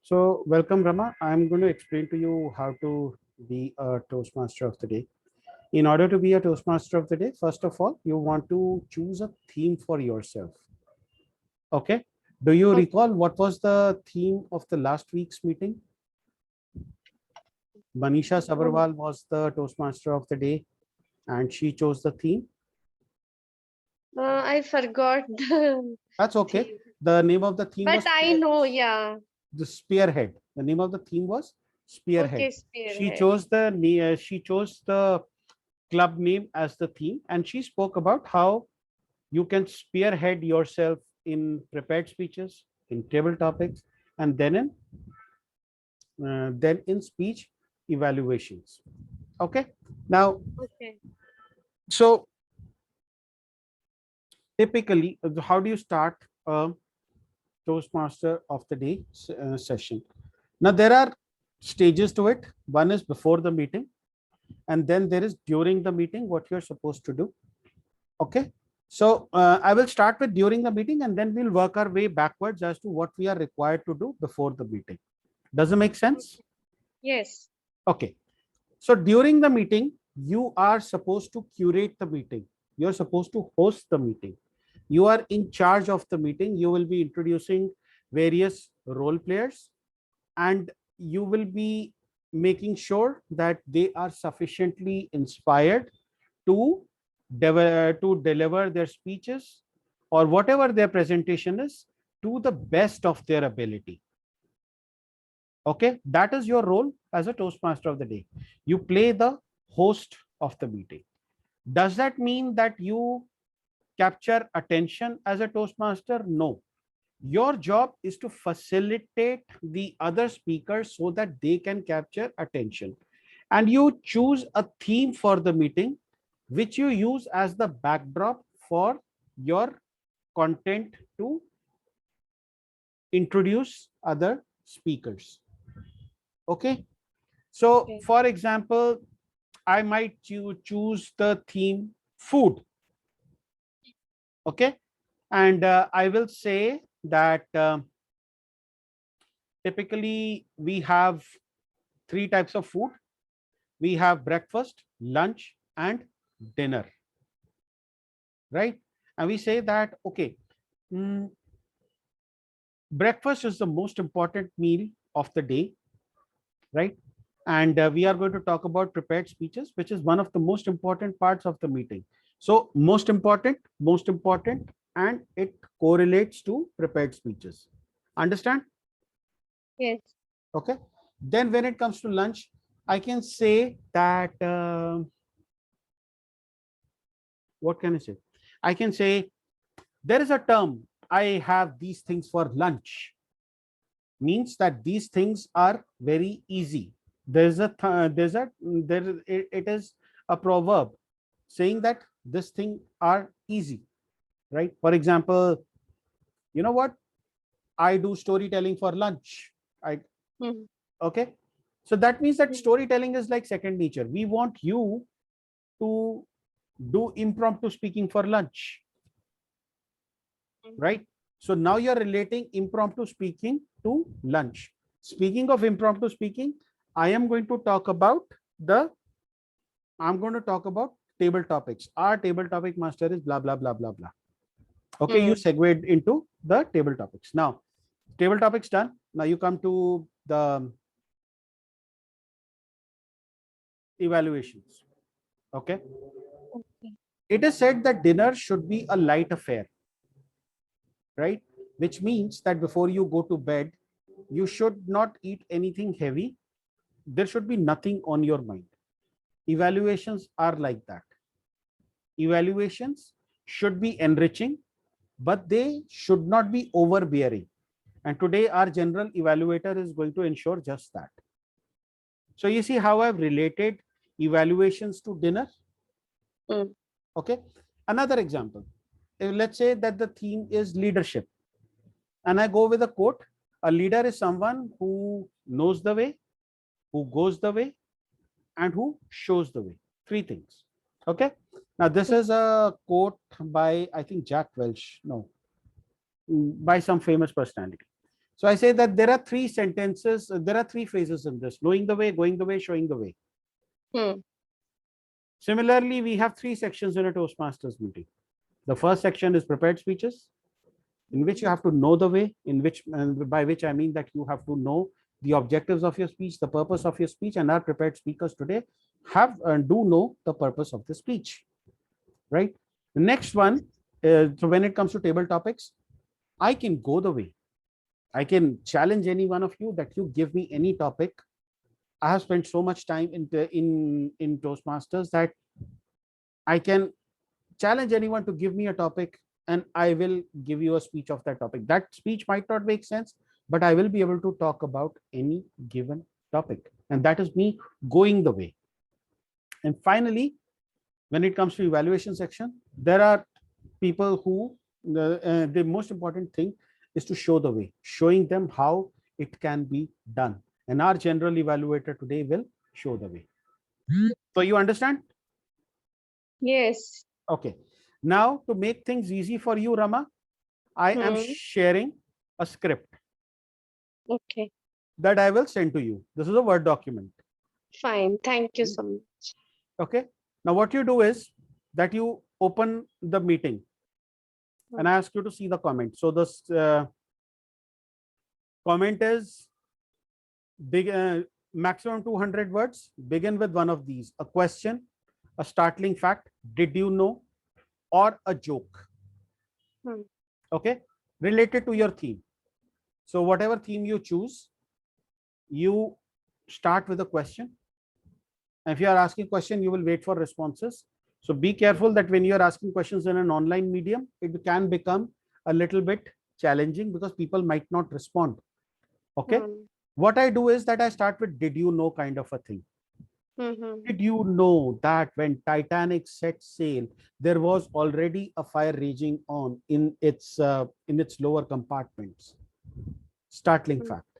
So welcome, Rama. I'm going to explain to you how to be a Toastmaster of the day. In order to be a Toastmaster of the day, first of all, you want to choose a theme for yourself. Okay. Do you Okay. recall what was the theme of the last week's meeting? Manisha Sabarwal was the Toastmaster of the day and she chose the theme. I forgot the That's okay. theme, The name of the theme but was I know, yeah. the Spearhead. The name of the theme was Spearhead. Okay, She spearhead. chose the club name as the theme, and she spoke about how you can spearhead yourself in prepared speeches, in table topics, and then in speech evaluations. Okay. Now, Okay. so typically, how do you start a Toastmaster of the day session? Now, there are stages to it. One is before the meeting, and then there is during the meeting what you're supposed to do. Okay. So I will start with during the meeting and then we'll work our way backwards as to what we are required to do before the meeting. Does it make sense? Yes. Okay. So during the meeting, you are supposed to curate the meeting. You're supposed to host the meeting. You are in charge of the meeting. You will be introducing various role players and you will be making sure that they are sufficiently inspired to deliver their speeches or whatever their presentation is to the best of their ability. Okay, that is your role as a Toastmaster of the day. You play the host of the meeting. Does that mean that you capture attention as a Toastmaster? No. Your job is to facilitate the other speakers so that they can capture attention. And you choose a theme for the meeting, which you use as the backdrop for your content to introduce other speakers. Okay. So, Okay. for example, I might choose the theme food. Okay. And I will say that typically we have three types of food. We have breakfast, lunch, and dinner, right? And we say that, okay, mm, breakfast is the most important meal of the day, right? And we are going to talk about prepared speeches, which is one of the most important parts of the meeting. So, most important, and it correlates to prepared speeches. Understand? Yes. Okay. Then, when it comes to lunch, I can say that what can I say? I can say there is a term. I have these things for lunch. Means that these things are very easy. It is a proverb saying that this thing are easy, right? For example, you know what? I do storytelling for lunch. I Mhm. Okay. So that means that Mhm. storytelling is like second nature. We want you to do impromptu speaking for lunch, right? So now you're relating impromptu speaking to lunch. Speaking of impromptu speaking, I am going to talk about the I'm going to talk about table topics. Our table topic master is blah blah blah blah blah. Okay, you Mhm. segued into the table topics. Now, table topics done. Now you come to the evaluations. Okay. Okay. It is said that dinner should be a light affair, right? Which means that before you go to bed, you should not eat anything heavy. There should be nothing on your mind. Evaluations are like that. Evaluations should be enriching, but they should not be overbearing. And today, our general evaluator is going to ensure just that. So, you see how I've related evaluations to dinner? Mm. Okay. Another example. Let's say that the theme is leadership. And I go with a quote: a leader is someone who knows the way, who goes the way, and who shows the way. Three things. Okay. Now, this is a quote by, I think, Jack Welch. No, by some famous personality. So I say that there are three sentences, there are three phases in this: knowing the way, going the way, showing the way. Hmm. Similarly, we have three sections in a Toastmasters meeting. The first section is prepared speeches, in which you have to know the way, in which, and by which I mean that you have to know the objectives of your speech, the purpose of your speech, and our prepared speakers today have and do know the purpose of the speech, right? The next one, so when it comes to table topics, I can go the way. I can challenge any one of you that you give me any topic. I have spent so much time in Toastmasters that I can challenge anyone to give me a topic and I will give you a speech of that topic. That speech might not make sense, but I will be able to talk about any given topic. And that is me going the way. And finally, when it comes to evaluation section, there are people who the most important thing is to show the way, showing them how it can be done. And our general evaluator today will show the way. So you understand? Yes. Okay. Now to make things easy for you, Rama, I am Hmm. sharing a script Okay. that I will send to you. This is a Word document. Fine. Thank you so much. Okay. Now what you do is that you open the meeting and I ask you to see the comment. So this comment is big, maximum 200 words. Begin with one of these: a question, a startling fact, did you know, or a joke. Hmm. Okay, related to your theme. So whatever theme you choose, you start with a question. And if you are asking question, you will wait for responses. So be careful that when you are asking questions in an online medium, it can become a little bit challenging because people might not respond. Okay. Hmm. What I do is that I start with did you know kind of a thing. Hmm. Did you know that when Titanic set sail, there was already a fire raging on in its lower compartments? Startling Hmm. fact.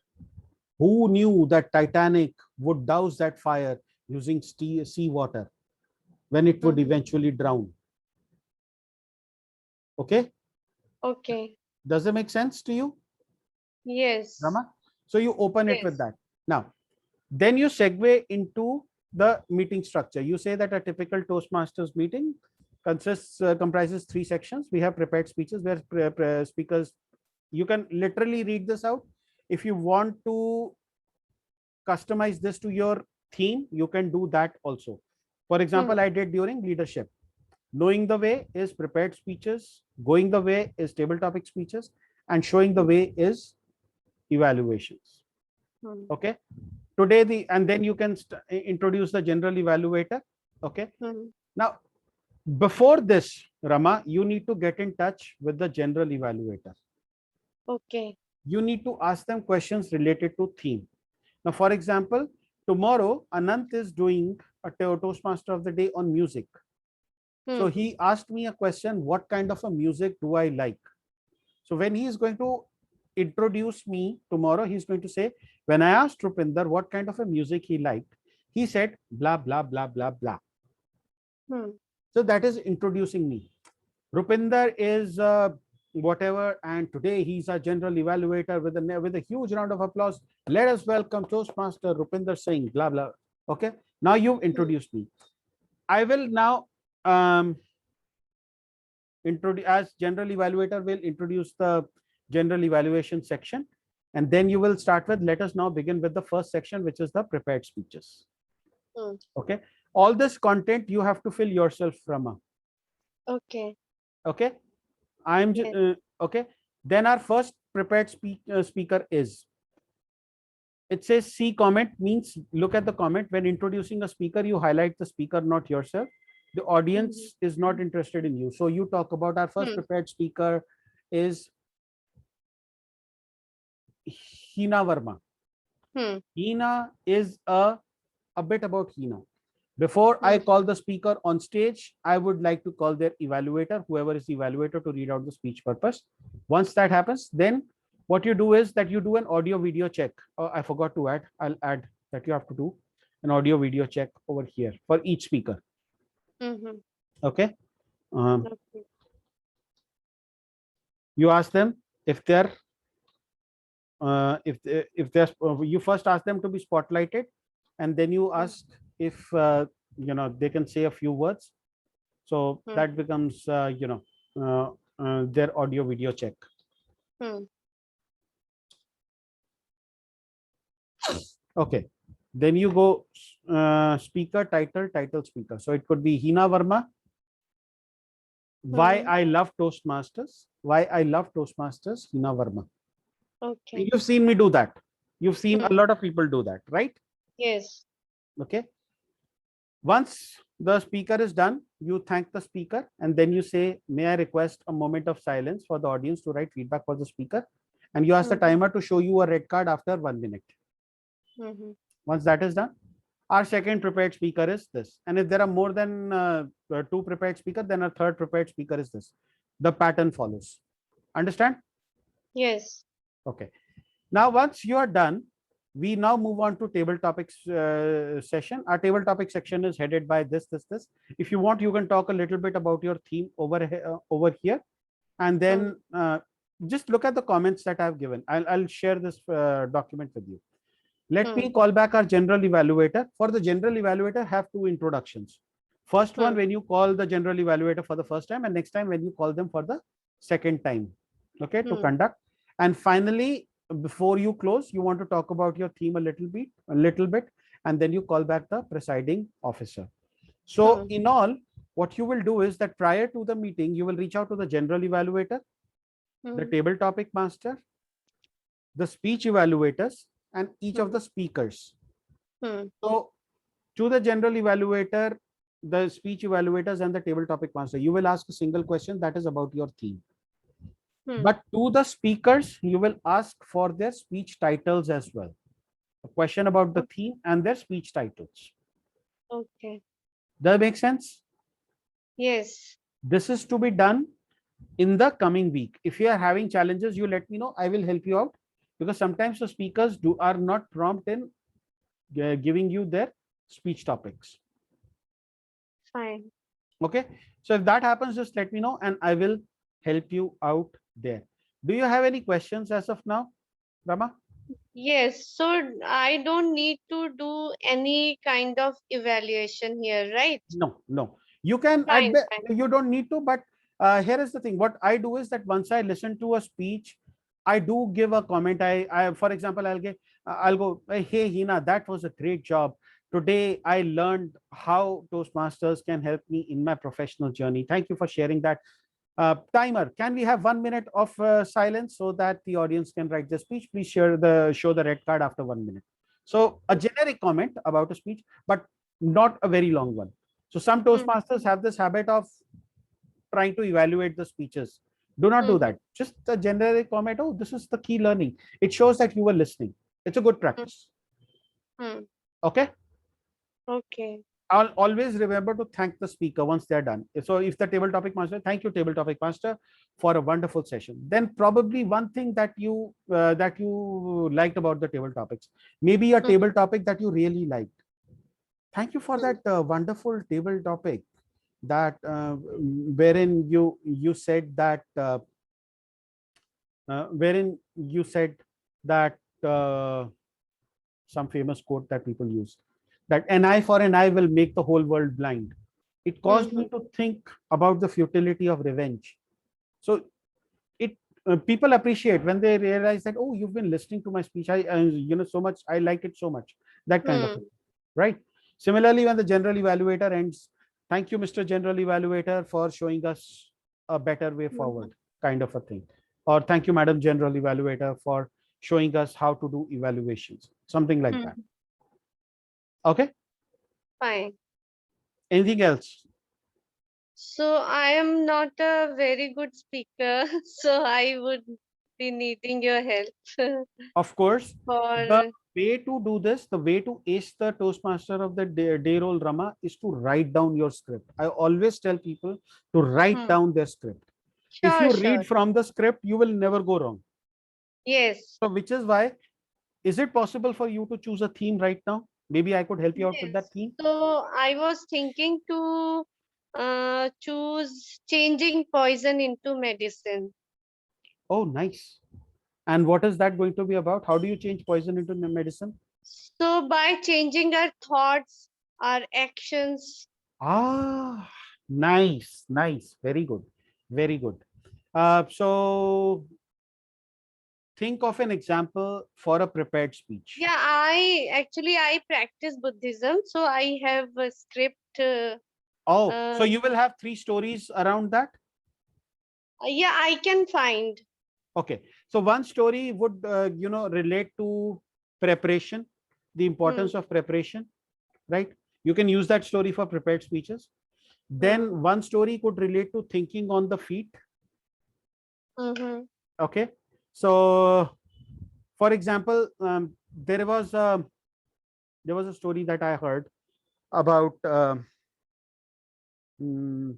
Who knew that Titanic would douse that fire using seawater when it would Hmm. eventually drown? Okay, Okay. does it make sense to you, Yes. Rama? So you open it with Yes. that. Now, then you segue into the meeting structure. You say that a typical Toastmasters meeting comprises three sections. We have prepared speeches where speakers, you can literally read this out. If you want to customize this to your theme, you can do that also. For Hmm. example, I did during leadership. Knowing the way is prepared speeches, going the way is table topic speeches, and showing the way is evaluations. Hmm. Okay. Today, and then you can introduce the general evaluator. Okay. Hmm. Now, before this, Rama, you need to get in touch with the general evaluator. Okay. You need to ask them questions related to theme. Now, for example, tomorrow Anant is doing a Toastmaster of the Day on music. So Hmm. he asked me a question: what kind of a music do I like? So when he is going to introduce me tomorrow, he's going to say, when I asked Rupinder what kind of a music he liked, he said blah blah blah blah blah. Hmm. So that is introducing me. Rupinder is whatever, and today he's a general evaluator with a huge round of applause. Let us welcome Toastmaster Rupinder Singh. Blah blah. Okay. Now you've Hmm. introduced me. I will now um, introduce, as general evaluator will introduce the general evaluation section, and then you will start with, let us now begin with the first section, which is the prepared speeches. Hmm. Okay, all this content you have to fill yourself from. Okay. Okay, I'm Yes. okay. Then our first prepared speaker is, it says see comment, means look at the comment. When introducing a speaker, you highlight the speaker, not yourself. The Hmm. audience is not interested in you, so you talk about our first Hmm. prepared speaker is Hina Verma. Hmm. Hina is a bit about Hina. Before I Hmm. call the speaker on stage, I would like to call their evaluator, whoever is the evaluator, to read out the speech purpose. Once that happens, then what you do is that you do an audio video check. Oh, I forgot to add. I'll add that you have to do an audio video check over here for each speaker. Hmm. Okay. Um, Okay. you ask them if they're if there's you first ask them to be spotlighted, and then you ask if they can say a few words. So Hmm. that becomes their audio video check. Hmm. Okay, then you go speaker, title, speaker. So it could be Hina Verma. Why Hmm. I love Toastmasters. Why I love Toastmasters. Hina Verma. Okay. You've seen me do that. You've seen a Hmm. lot of people do that, right? Yes. Okay. Once the speaker is done, you thank the speaker and then you say, may I request a moment of silence for the audience to write feedback for the speaker? And you ask the Hmm. timer to show you a red card after 1 minute. Hmm. Once that is done, our second prepared speaker is this. And if there are more than two prepared speakers, then our third prepared speaker is this. The pattern follows. Understand? Yes. Okay. Now, once you are done, we now move on to table topics session. Our table topic section is headed by this. If you want, you can talk a little bit about your theme over here, and then just look at the comments that I've given. I'll share this document with you. Let me call back our general evaluator. For the general evaluator, have two introductions. First one, when you call the general evaluator for the first time, and next time when you call them for the second time, okay, to conduct. And finally, before you close, you want to talk about your theme a little bit, and then you call back the presiding officer. So in all, what you will do is that prior to the meeting, you will reach out to the general evaluator, the table topic master, the speech evaluators, and each of the speakers. So to the general evaluator, the speech evaluators, and the table topic master, you will ask a single question that is about your theme. But to the speakers, you will ask for their speech titles as well. A question about the theme and their speech titles. Okay. Does that make sense? Yes. This is to be done in the coming week. If you are having challenges, you let me know. I will help you out, because sometimes the speakers are not prompt in giving you their speech topics. Fine. Okay. So if that happens, just let me know and I will help you out there. Do you have any questions as of now, Rama? Yes. So I don't need to do any kind of evaluation here, right? No. You can, Fine. Fine. you don't need to, but here is the thing. What I do is that once I listen to a speech, I do give a comment. For example, I'll go, hey, Hina, that was a great job. Today, I learned how Toastmasters can help me in my professional journey. Thank you for sharing that. Timer, can we have 1 minute of silence so that the audience can write the speech? Please show the red card after 1 minute. So a generic comment about a speech, but not a very long one. So some Toastmasters have this habit of trying to evaluate the speeches. Do not do that. Just a generic comment. Oh, this is the key learning. It shows that you were listening. It's a good practice. Okay. Okay. I'll always remember to thank the speaker once they're done. So if the table topic master, thank you, table topic master, for a wonderful session. Then probably one thing that you liked about the table topics, maybe a table topic that you really liked. Thank you for that wonderful table topic that wherein you said that wherein you said that some famous quote that people use, that an eye for an eye will make the whole world blind. It caused me to think about the futility of revenge. So it people appreciate when they realize that, oh, you've been listening to my speech. So much. I like it so much. That kind of thing, right? Similarly, when the general evaluator ends, thank you, Mr. General Evaluator, for showing us a better way forward, kind of a thing. Or thank you, Madam General Evaluator, for showing us how to do evaluations, something like that. Okay. Fine. Anything else? So I am not a very good speaker, so I would be needing your help Of course, the for. way to do this, the way to ace the Toastmaster of the day roll, Rama, is to write down your script. I always tell people to write down their script. If Sure, you sure. read from the script, you will never go wrong. Yes. So, which is why, is it possible for you to choose a theme right now? Maybe I could help you out with that Yes. theme. So I was thinking to choose changing poison into medicine. Oh, nice. And what is that going to be about? How do you change poison into medicine? So by changing our thoughts, our actions. Ah, nice, nice. Very good. Very good. So think of an example for a prepared speech. Yeah, I practice Buddhism, so I have a script. Oh, so Um, you will have 3 stories around that? yeah, I can find. Okay. So one story would, relate to preparation, the Hmm, importance of preparation, right? You can use that story for prepared speeches. hmm, Then one story could relate to thinking on the feet. mm-hmm, Okay. So, for example, there was a story that I heard about mm,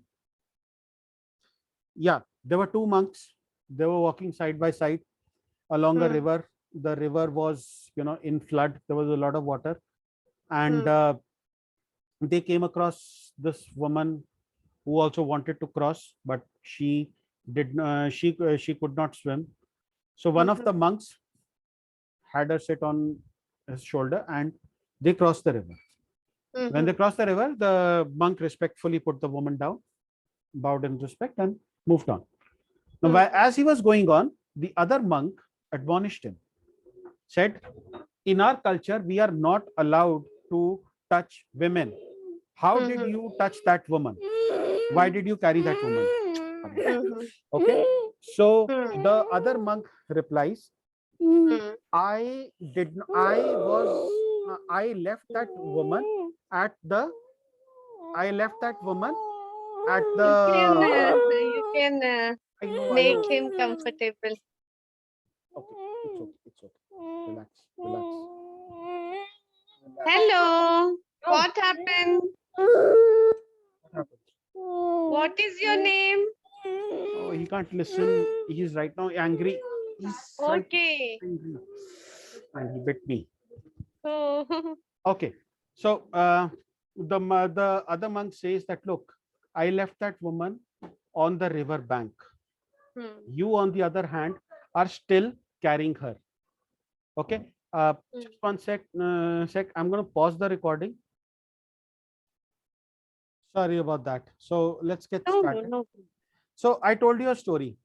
yeah, there were two monks. They were walking side by side along a hmm, river. The river was, in flood. There was a lot of water, and hmm, they came across this woman who also wanted to cross, but she could not swim. So one of mm-hmm, the monks had her sit on his shoulder, and they crossed the river. When they mm-hmm, crossed the river, the monk respectfully put the woman down, bowed in respect, and moved on. Now, hmm, as he was going on, the other monk admonished him, said, in our culture, we are not allowed to touch women. How did mm-hmm, you touch that woman? Why did you carry that woman? mm-hmm, Okay. So hmm, the other monk replies, hmm. I left that woman at the, I left that woman at the, You can I make know. him comfortable. Okay, it's okay. Relax, relax. Hello, No. what happened? What happened? What is your name? Oh, he can't listen. He's right now angry. He's right Okay. now angry. And he bit me. Oh, Okay. So the other monk says that, look, I left that woman on the river bank. hmm, You, on the other hand, are still carrying her. Okay. hmm. Just one sec. I'm going to pause the recording. Sorry about that. So let's get No, started. no. So I told you a story.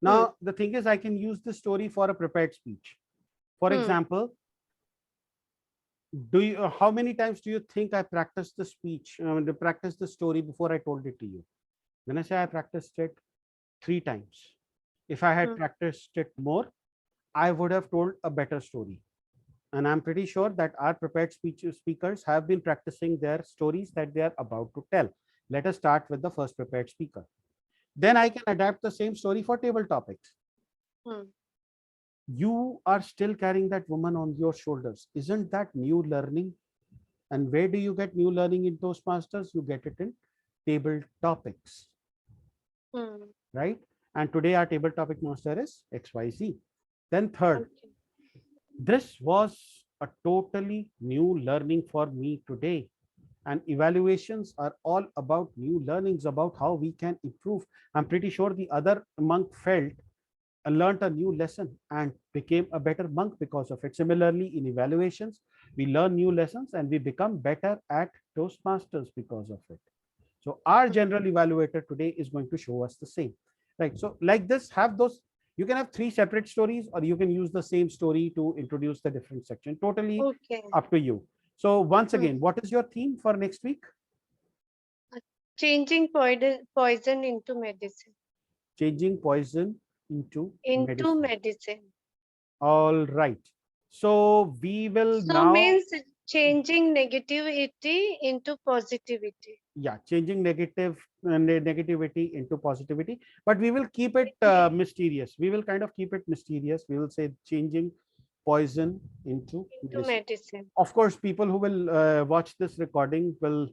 Hmm, Now the thing is, I can use this story for a prepared speech. For hmm. example, do you? How many times do you think I practiced the speech? To practice the story before I told it to you? When I say I practiced it 3 times. If I had Hmm. practiced it more, I would have told a better story. And I'm pretty sure that our prepared speech speakers have been practicing their stories that they are about to tell. Let us start with the first prepared speaker. Then I can adapt the same story for table topics. Hmm. You are still carrying that woman on your shoulders. Isn't that new learning? And where do you get new learning in Toastmasters? You get it in table topics, Hmm. right? And today our table topic master is XYZ. Then third, Okay. this was a totally new learning for me today. And evaluations are all about new learnings about how we can improve. I'm pretty sure the other monk felt learned a new lesson and became a better monk because of it. Similarly, in evaluations, we learn new lessons and we become better at Toastmasters because of it. So our Hmm. general evaluator today is going to show us the same, right? So like this, have those, you can have 3 separate stories, or you can use the same story to introduce the different section. Totally Okay. up to you. So once Hmm. again, what is your theme for next week? Changing poison into medicine. Changing poison into Into medicine. medicine. All right. So we will So now, means changing negativity into positivity. yeah, changing negativity into positivity, but we will keep it mysterious. We will kind of keep it mysterious. We will say changing poison into Into medicine. medicine. Of course, people who will watch this recording will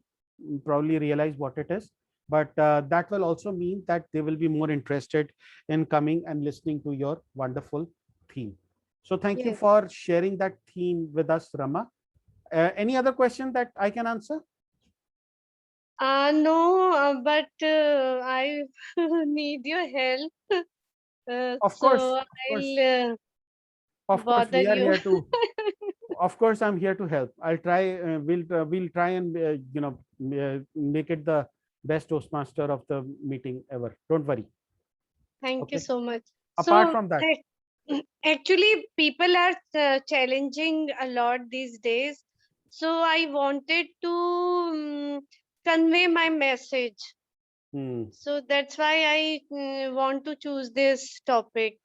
probably realize what it is, but that will also mean that they will be more interested in coming and listening to your wonderful theme. So thank you Yes. for sharing that theme with us, Rama. Any other question that I can answer? No, but I need your help. Of course, So of course. Of course, bother we are you. here to. Of course, I'm here to help. I'll try. We'll try and make it the best Toastmaster of the meeting ever. Don't worry. Thank you Okay. so much. Apart So, from that, actually, people are challenging a lot these days. So, I wanted to convey my message. hmm, So, that's why I want to choose this topic.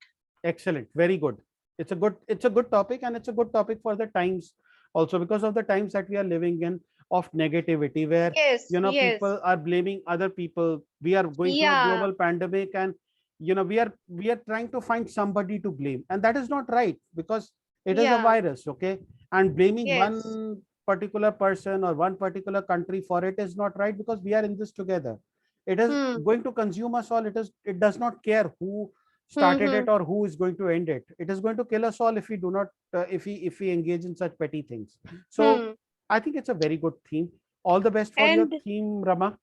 excellent, very good. It's a good topic, and it's a good topic for the times also, because of the times that we are living in, of negativity, where Yes, yes. people are blaming other people. We are going through a Yeah, global pandemic, and we are trying to find somebody to blame, and that is not right, because it is a yeah, virus. Okay, and blaming yes. one particular person or one particular country for it is not right, because we are in this together. It is Hmm, going to consume us all. It does not care who hmm, started hmm, it or who is going to end it. It is going to kill us all if we do not if we engage in such petty things. So hmm. I think it's a very good theme. All the best for your And theme, Rama.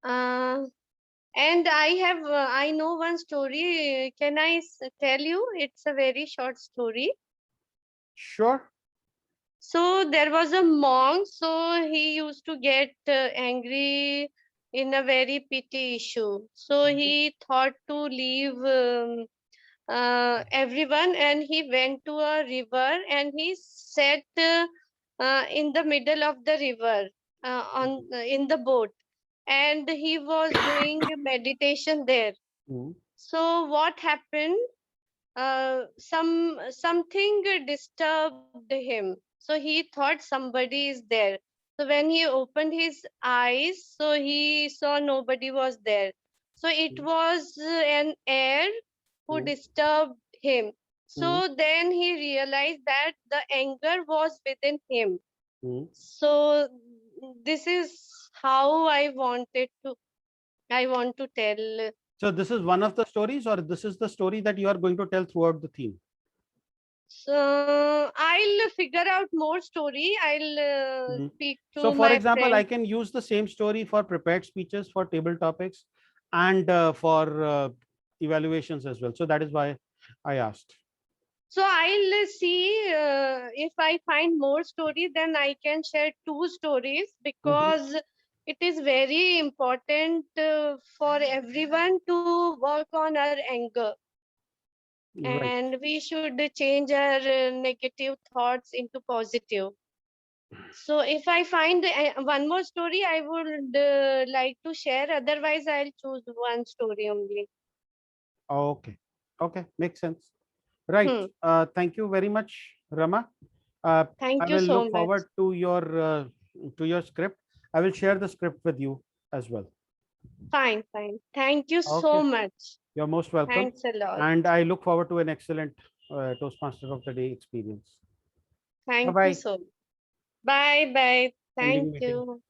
uh, I know one story. Can I tell you? It's a very short story. Sure. So there was a monk. So he used to get angry in a very petty issue. So he thought to leave everyone, and he went to a river, and he sat in the middle of the river on in the boat, and he was doing meditation there. Mhm. So what happened? Something disturbed him. So he thought somebody is there. So when he opened his eyes, so he saw nobody was there. So it was an air who Mhm. disturbed him. Mhm. So then he realized that the anger was within him. Mhm. So this is how I want to tell. So this is one of the stories, or this is the story that you are going to tell throughout the theme? So I'll figure out more story. I'll Mhm. speak So, to for my example, I friend. can use the same story for prepared speeches, for table topics, and for evaluations as well. So that is why I asked. So I'll see if I find more story, then I can share two stories, Mhm. because it is very important for everyone to work on our anger, Right. and we should change our negative thoughts into positive. So if I find one more story, I would like to share. Otherwise, I'll choose one story only. Okay. Okay. Makes sense. Right. Hmm. Thank you very much, Rama. Uh, I Thank you will so look much. forward to your script. I will share the script with you as well. Fine, fine. Thank you so Okay. much. You're most welcome. Thanks a lot. And I look forward to an excellent Toastmaster of the Day experience. Bye Thank you bye. so much. Bye bye. Thank Ending meeting. you.